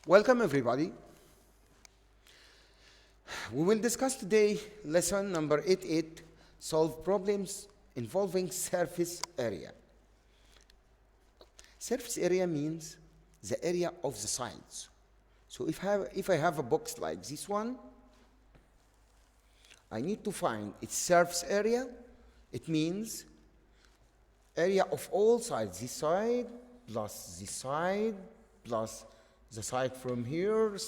Welcome everybody. We will discuss today lesson number 88, solve problems involving surface area. Surface area means the area of the sides. So if I have a box like this one, I need to find its surface area. It means area of all sides, this side plus this side plus the side from here,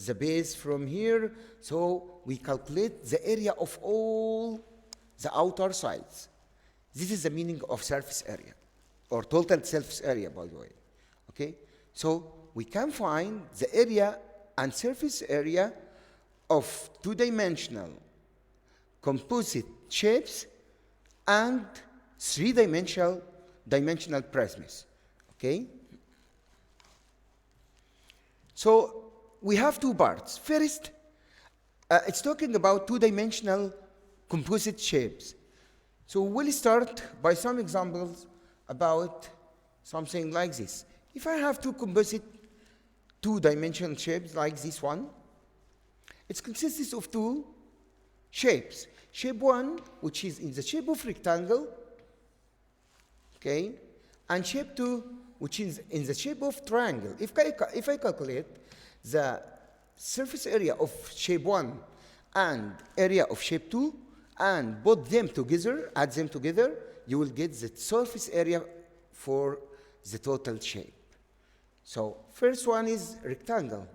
the base from here. So we calculate the area of all the outer sides. This is the meaning of surface area, or total surface area, by the way. Okay? So we can find the area and surface area of two-dimensional composite shapes and three-dimensional prisms. Okay? So we have two parts. First, it's talking about two-dimensional composite shapes. So we'll start by some examples about something like this. If I have two composite two-dimensional shapes like this one, it consists of two shapes. Shape 1, which is in the shape of rectangle, okay, and shape 2, which is in the shape of triangle. If I calculate the surface area of shape 1 and area of shape 2 and put them together, add them together, you will get the surface area for the total shape. So first one is rectangle.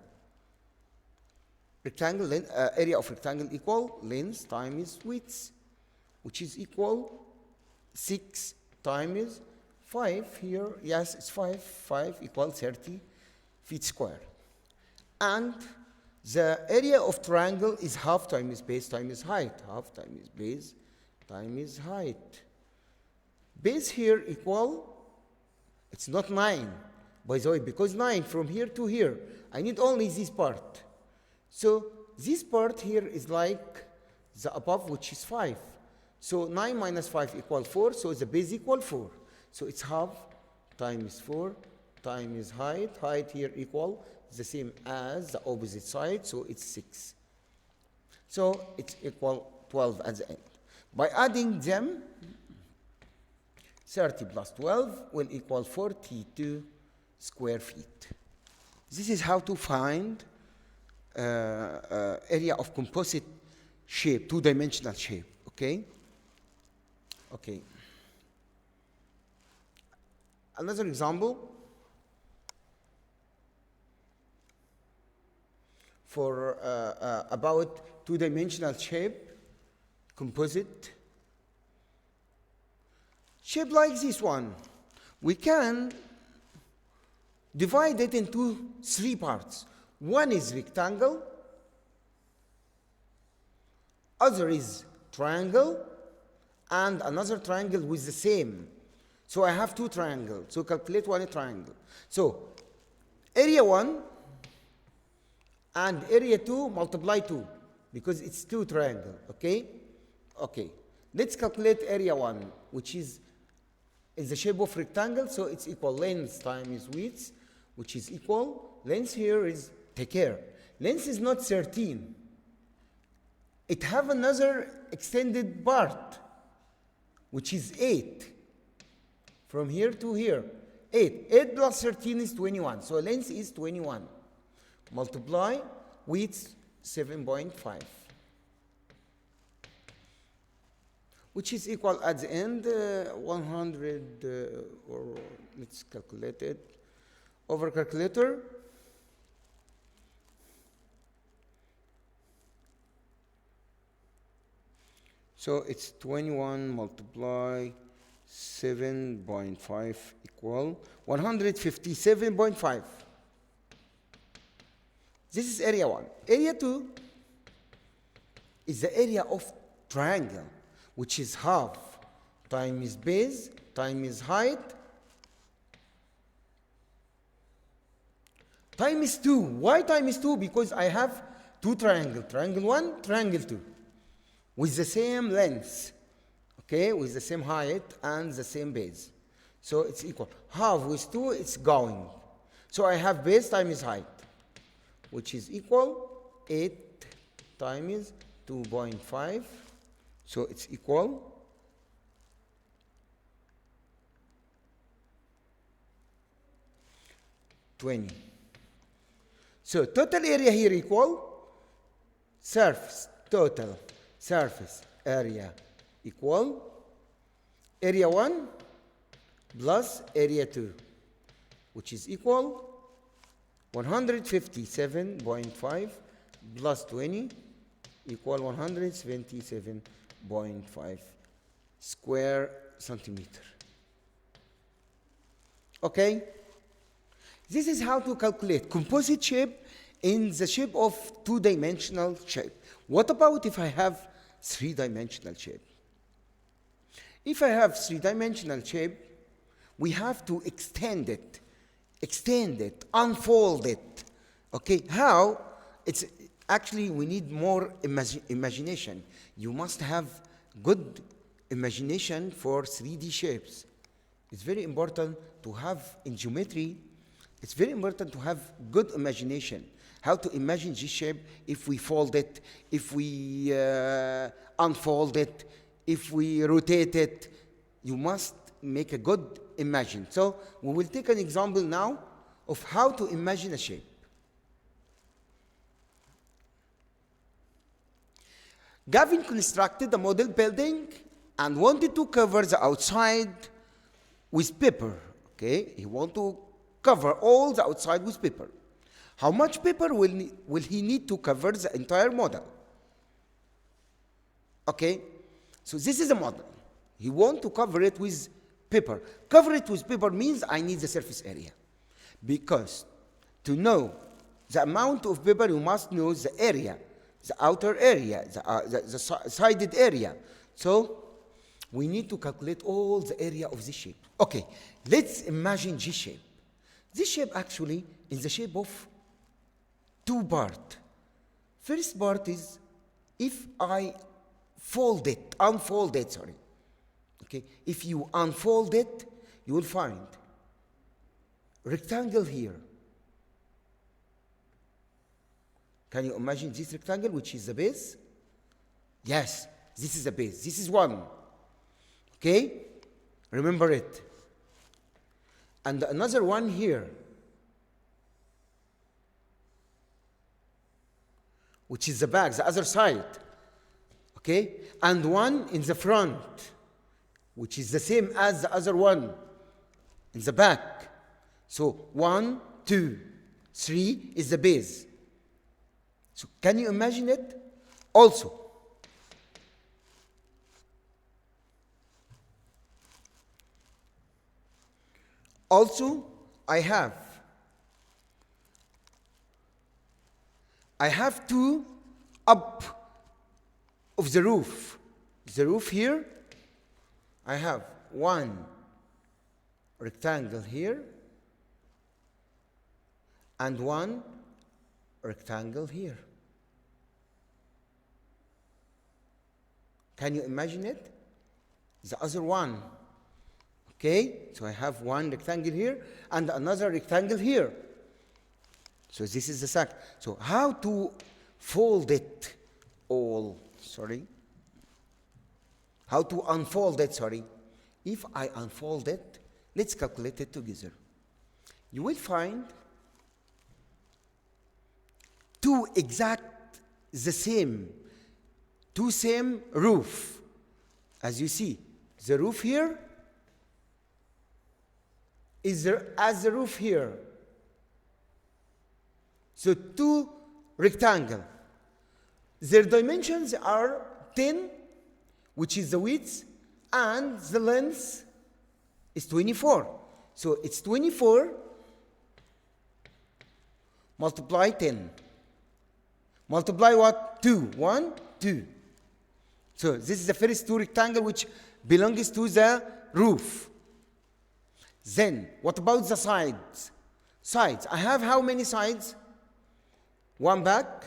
Area of rectangle equal length times width, which is equal 6 times 5 here. Yes, it's 5. 5 equals 30 feet square. And the area of triangle is half times base times height. Half times base times height. Base here equal, it's not 9, by the way, because 9 from here to here, I need only this part. So this part here is like the above, which is 5. So 9 minus 5 equals 4, so the base equals 4. So it's half times 4 times height. Height here equal the same as the opposite side, so it's 6. So it's equal 12 at the end. By adding them, 30 plus 12 will equal 42 square feet. This is how to find area of composite shape, two-dimensional shape, okay? Okay. Another example for about two-dimensional shape, composite shape like this one. We can divide it into 3 parts. One is rectangle, other is triangle, and another triangle with the same. So I have 2 triangles. So calculate one triangle. So area 1 and area 2 multiply 2 because it's 2 triangles. Okay? Okay. Let's calculate area 1, which is in the shape of rectangle. So it's equal length times width, which is equal. Length here is, take care, length is not 13. It have another extended part, which is 8. From here to here, 8. 8 plus 13 is 21. So length is 21. Multiply width 7.5. Which is equal at the end 100, or let's calculate it. Over calculator. So it's 21 multiply 7.5 equal 157.5. This is area 1. Area 2 is the area of triangle, which is half times base times height times 2. Why times 2? Because I have 2 triangles. Triangle 1, triangle 2. With the same length. Okay, with the same height and the same base. So it's equal. Half with 2, it's going. So I have base times height, which is equal 8 times 2.5. So it's equal 20. So total area here equal total surface area equal area 1 plus area 2, which is equal 157.5 plus 20 equal 177.5 square centimeter. Okay? This is how to calculate composite shape in the shape of two-dimensional shape. What about if I have three-dimensional shape? If I have three-dimensional shape, we have to extend it, unfold it. Okay, how? It's actually, we need more imagination. You must have good imagination for 3D shapes. It's very important to have in geometry, it's very important to have good imagination. How to imagine this shape if we fold it, if we unfold it, if we rotate it. You must make a good imagine. So we will take an example now of how to imagine a shape. Gavin constructed a model building and wanted to cover the outside with paper. Okay, he wanted to cover all the outside with paper. How much paper will he need to cover the entire model? Okay, so this is a model. He wants to cover it with paper. Cover it with paper means I need the surface area. Because to know the amount of paper, you must know the area, the outer area, the sided area. So we need to calculate all the area of this shape. Okay, let's imagine this shape. This shape actually is the shape of two parts. First part is if I unfold it, sorry. Okay, if you unfold it, you will find rectangle here. Can you imagine this rectangle, which is the base? Yes, this is the base. This is one. Okay, remember it. And another one here, which is the back, the other side. Okay, and one in the front, which is the same as the other one in the back. So 1, 2, 3 is the base. So can you imagine it? Also, I have two up of the roof. The roof here, I have one rectangle here and one rectangle here. Can you imagine it? The other one. Okay, so I have one rectangle here and another rectangle here. So this is the sack. So how to fold it all? Sorry. How to unfold it? Sorry. If I unfold it, let's calculate it together. You will find two same roof. As you see, the roof here is as the roof here. So two rectangles. Their dimensions are 10, which is the width, and the length is 24. So it's 24 multiply 10. Multiply what? 2. 1, 2. So this is the first two rectangle which belongs to the roof. Then, what about the sides? Sides. I have how many sides? One back.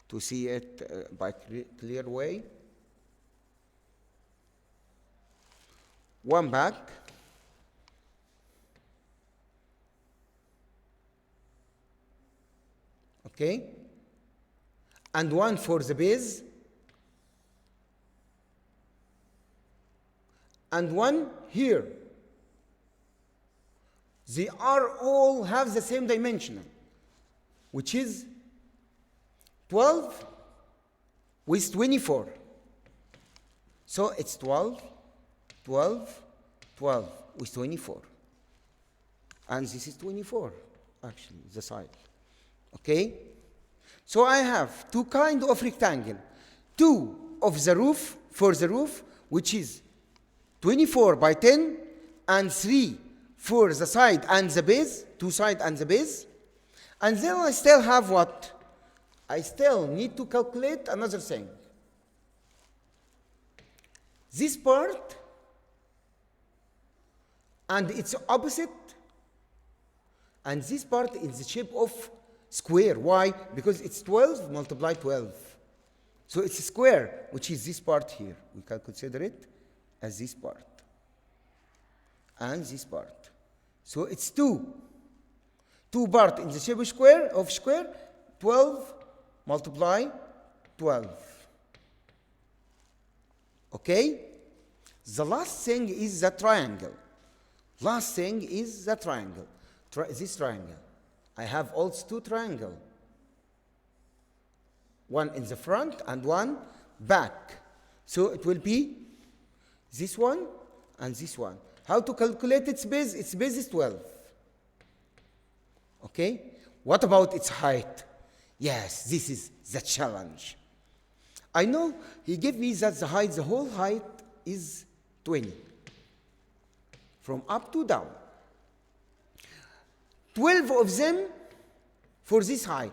To see it by clear way. One back okay? And 1 for the base, and 1 here. They are all have the same dimension, which is 12 with 24. So it's 12, 12, 12 with 24. And this is 24, actually, the side. Okay? So I have two kinds of rectangle. 2 of the roof, for the roof, which is 24 by 10, and 3 for the side and the base, 2 side and the base. And then I still have what? I still need to calculate another thing. This part and its opposite, and this part is the shape of square. Why? Because it's 12 multiplied 12. So it's a square, which is this part here. We can consider it as this part and this part. So it's 2 part in the shape of square, 12 multiply 12. Okay? The last thing is the triangle. Last thing is the triangle. This triangle. I have also 2 triangles. One in the front and one back. So it will be this one and this one. How to calculate its base? Its base is 12. Okay? What about its height? Yes, this is the challenge. I know he gave me that the whole height is 20. From up to down. 12 of them for this height.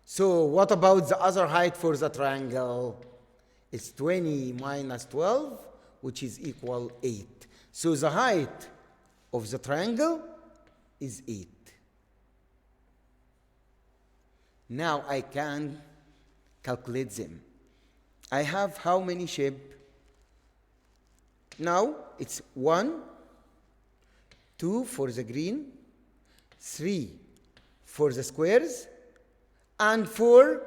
So what about the other height for the triangle? It's 20 minus 12, which is equal 8. So the height of the triangle is 8. Now I can calculate them. I have how many shapes? Now it's 1, 2 for the green, 3 for the squares, and 4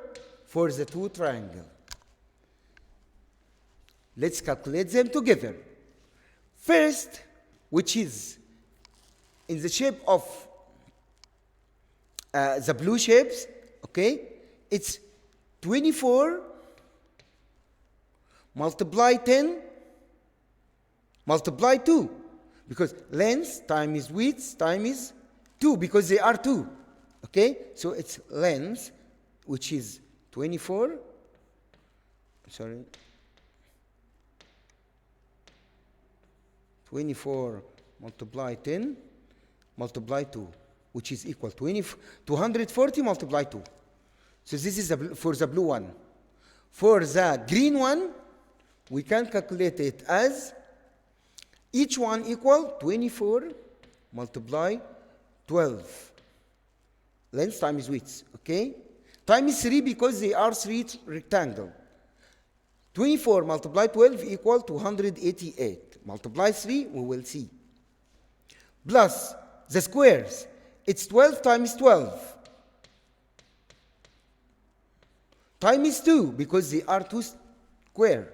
for the 2 triangles. Let's calculate them together. First, which is in the shape of the blue shapes, okay, it's 24 multiply 10 multiply 2, because length times width times 2, because they are 2. Okay, so it's length, which is 24, sorry, 24 multiply 10 multiply 2, which is equal to 240 multiply 2. So this is for the blue one. For the green one, we can calculate it as each one equal 24 multiply 12. Length times width, okay? Times 3 because they are 3 rectangles. 24 multiply 12 equal 288. Multiply 3, we will see. Plus the squares, it's 12 times 12. Times 2 because they are 2 square.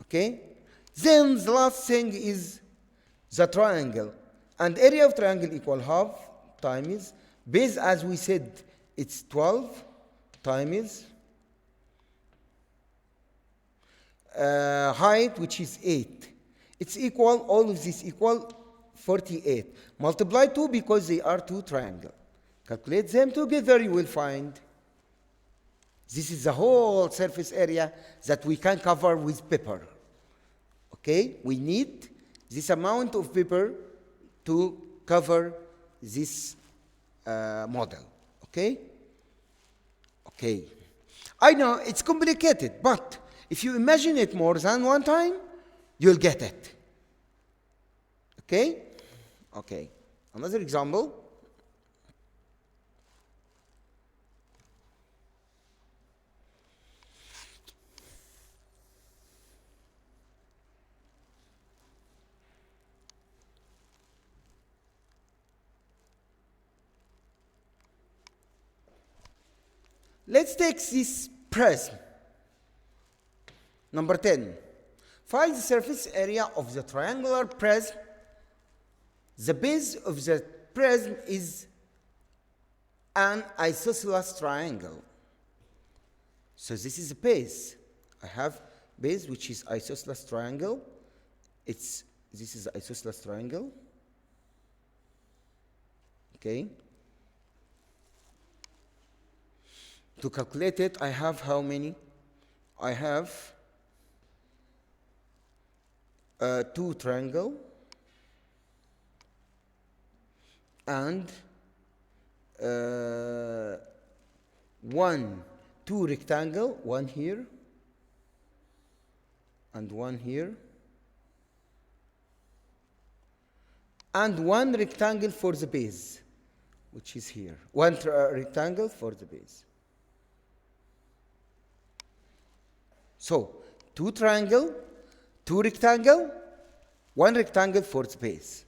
Okay? Then the last thing is the triangle. And area of triangle equal half times base, as we said, it's 12 times height, which is 8. It's equal, all of this equal 48. Multiply 2 because they are 2 triangles. Calculate them together, you will find this is the whole surface area that we can cover with paper. Okay? We need this amount of paper to cover this model. Okay? Okay. I know it's complicated, but if you imagine it more than one time, you'll get it. Okay? Okay. Another example. Let's take this prism. Number 10. Find the surface area of the triangular prism. The base of the prism is an isosceles triangle. So this is the base. I have base which is isosceles triangle. This is the isosceles triangle. Okay. To calculate it, I have how many? I have two triangle and two rectangle, one here and one here, and one rectangle for the base, which is here. One rectangle for the base. So, two triangle, two rectangle, one rectangle for the base.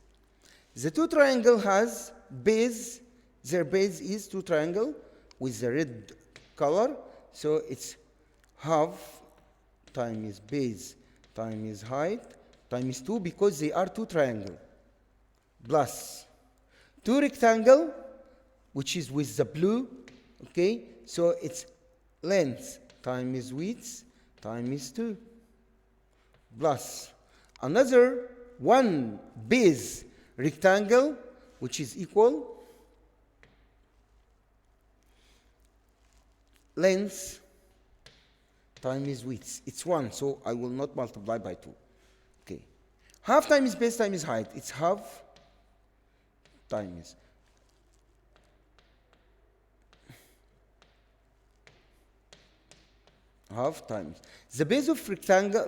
The two triangle has base, their base is two triangle with the red color, so it's half times base times height times 2 because they are two triangle, plus two rectangle, which is with the blue, okay, so it's length times width times 2, plus another one base rectangle, which is equal length times width. It's 1, so I will not multiply by 2. Okay. Half times base times height. It's half times. Half times. The base of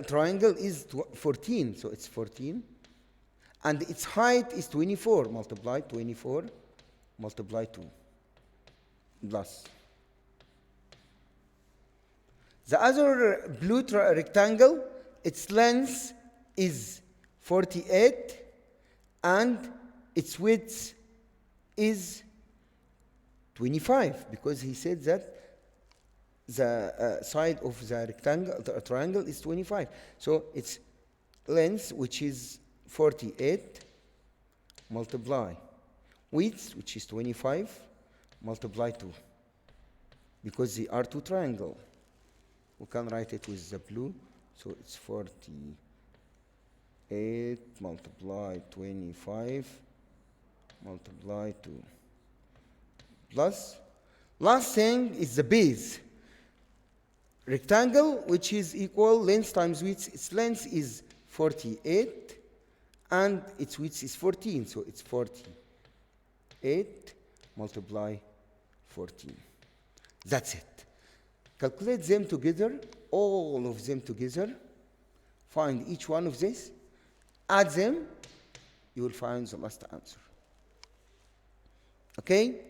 triangle is 14, so it's 14. And its height is 24. Multiply 24, multiply 2. Plus. The other blue rectangle, its length is 48 and its width is 25 because he said that the side of the rectangle, the triangle is 25. So its length, which is 48, multiply width, which is 25, multiply 2 because they are two triangle. We can write it with the blue, so it's 48 multiply 25 multiply 2 plus last thing is the base rectangle, which is equal length times width. Its length is 48 and its width is 14, so it's 48 multiply 14. That's it. Calculate them together, all of them together. Find each one of these. Add them. You will find the last answer. Okay?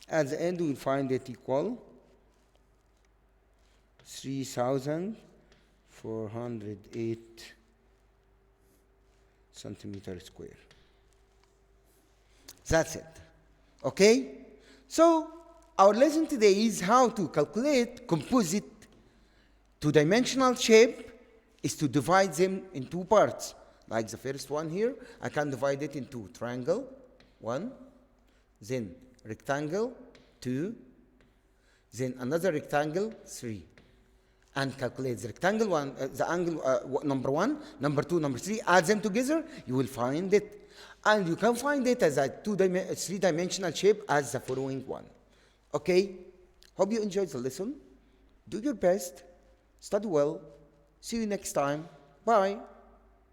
At the end, we will find it equal 3,408 centimeters square. That's it. Okay? So, our lesson today is how to calculate composite two-dimensional shape is to divide them in two parts. Like the first one here, I can divide it into triangle, 1, then rectangle, 2, then another rectangle, 3. And calculate the rectangle one, the angle number 1, number 2, number 3, add them together, you will find it. And you can find it as a three-dimensional shape as the following one. Okay? Hope you enjoyed the lesson. Do your best. Study well. See you next time. Bye.